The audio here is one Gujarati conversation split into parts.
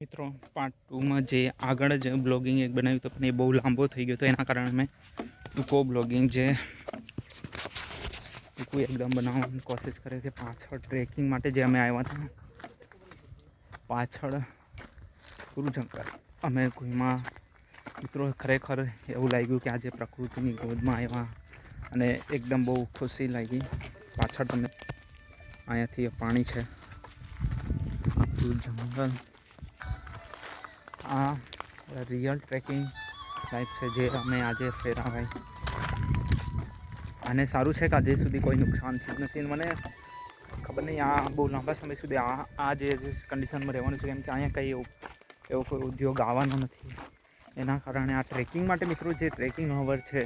મિત્રો પાર્ટ 2 માં જે આગળ જ બ્લોગિંગ એક બનાવ્યું તો પણ એ બહુ લાંબો થઈ ગયો તો એના કારણે મેં ટૂંકો બ્લોગિંગ જે ટૂંકું એકદમ બનાવવાની કોશિશ કરી કે પાછળ ટ્રેકિંગ માટે જે અમે આવ્યા હતા પાછળ પૂરું જંગલ અમે કોઈમાં મિત્રો ખરેખર એવું લાગ્યું કે આજે પ્રકૃતિની ગોદમાં આવ્યા અને એકદમ બહુ ખુશી લાગી. પાછળ તમે અહીંયાથી પાણી છે, પૂરું જંગલ. આ રિયલ ટ્રેકિંગ લાઈફ છે જે અમે આજે ફેરાવાય. અને સારું છે કે આજે સુધી કોઈ નુકસાન થયું નથી. મને ખબર નહીં આ બહુ લાંબા સમય સુધી આ જે કન્ડિશનમાં રહેવાનું છે, કેમ કે અહીંયા કંઈ એવો કોઈ ઉદ્યોગ આવવાનો નથી. એના કારણે આ ટ્રેકિંગ માટે મિત્રો જે ટ્રેકિંગ અવર છે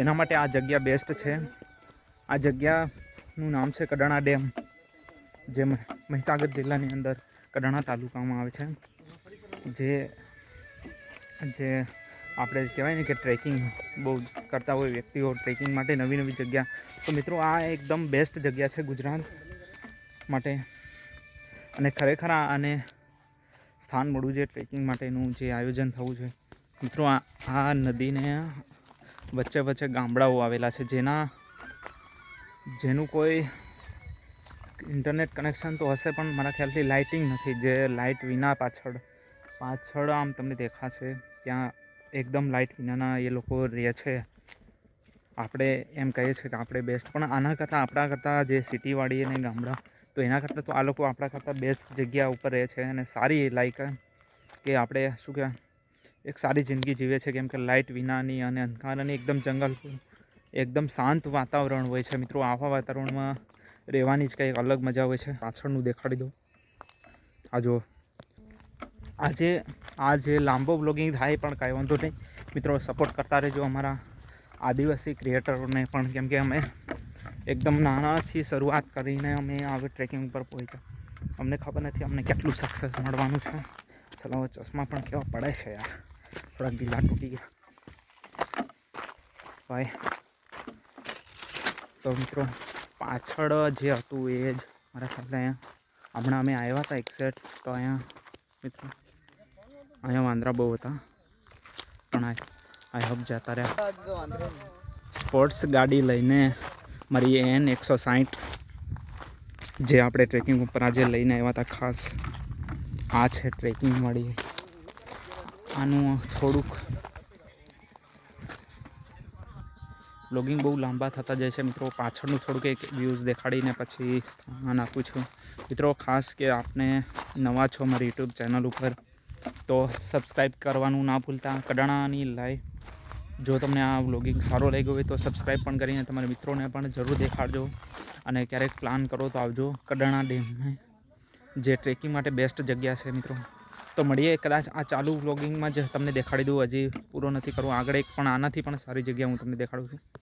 એના માટે આ જગ્યા બેસ્ટ છે. આ જગ્યાનું નામ છે કડાણા ડેમ, જે મહીસાગર જિલ્લાની અંદર કડાણા તાલુકામાં આવે છે. જે આપણે કહેવાય ને કે ટ્રેકિંગ બહુ કરતા હોય વ્યક્તિઓ ટ્રેકિંગ માટે નવી નવી જગ્યા. તો મિત્રો આ એકદમ બેસ્ટ જગ્યા છે ગુજરાત માટે. અને ખરેખર આને સ્થાન મળવું છે ટ્રેકિંગ માટેનું જે આયોજન થવું છે. મિત્રો આ નદીને વચ્ચે વચ્ચે ગામડાઓ આવેલા છે જેનું કોઈ ઇન્ટરનેટ કનેક્શન તો હશે પણ મારા ખ્યાલથી લાઇટિંગ નથી. જે લાઇટ વિના પાછળ આમ તમને દેખાશે ત્યાં એકદમ લાઇટ વિનાના એ લોકો રહે છે. આપણે એમ કહીએ છીએ કે આપણે બેસ્ટ, પણ આપણા કરતાં જે સિટીવાળી અને ગામડા તો એના કરતાં તો આ લોકો આપણા કરતાં બેસ્ટ જગ્યા ઉપર રહે છે અને સારી લાઈક કે આપણે શું કહેવાય એક સારી જિંદગી જીવે છે. કેમ કે લાઇટ વિનાની અને અંધકાર અને એકદમ જંગલ એકદમ શાંત વાતાવરણ હોય છે. મિત્રો આવા વાતાવરણમાં રહેવાની જ કંઈક અલગ મજા હોય છે. પાછળનું દેખાડી દો. આ જે લાંબો બ્લોગિંગ થાય પણ કાંઈ વાંધો નહીં મિત્રો, સપોર્ટ કરતા રહેજો અમારા આદિવાસી ક્રિએટરોને પણ, કેમ કે અમે એકદમ નાનાથી શરૂઆત કરીને અમે આવી ટ્રેકિંગ ઉપર પહોંચ્યા. અમને ખબર નથી અમને કેટલું સક્સેસ મળવાનું છે. ચલાવો, ચશ્મા પણ કેવા પડે છે યાર, થોડાક ઢીલા તૂટી ગયા ભાઈ. તો મિત્રો પાછળ જે હતું એ જ મારા ખ્યાલથી અહીંયા હમણાં અમે આવ્યા હતા એક્ઝેક્ટ તો અહીંયા મિત્રો અહીંયા વાંદરા બહુ હતા પણ આઈ હોપ જતા રહ્યા. સ્પોર્ટ્સ ગાડી લઈને મારી N160 જે આપણે ટ્રેકિંગ ઉપર આજે લઈને આવ્યા હતા ખાસ આ છે ટ્રેકિંગવાળી. આનું થોડુંક બ્લોગિંગ બહુ લાંબા થતા જાય છે મિત્રો. પાછળનું થોડુંક એક વ્યૂઝ દેખાડીને પછી સ્થાન આપું છું મિત્રો. ખાસ કે આપને નવા છો મારી યુટ્યુબ ચેનલ ઉપર તો સબસ્ક્રાઈબ કરવાનું ના ભૂલતા. કડાણાની લાઈવ જો તમને આ વ્લોગિંગ સારો લાગ્યો હોય તો સબસ્ક્રાઈબ પણ કરીને તમારા મિત્રોને પણ જરૂર દેખાડજો. અને ક્યારેક પ્લાન કરો તો આવજો કડાણા ડેમને, જે ટ્રેકિંગ માટે બેસ્ટ જગ્યા છે મિત્રો. તો મળીએ કદાચ આ ચાલુ વ્લોગિંગમાં જ તમને દેખાડી દઉં. હજી પૂરો નથી કરવો, આગળ એક પણ આનાથી પણ સારી જગ્યા હું તમને દેખાડું છું.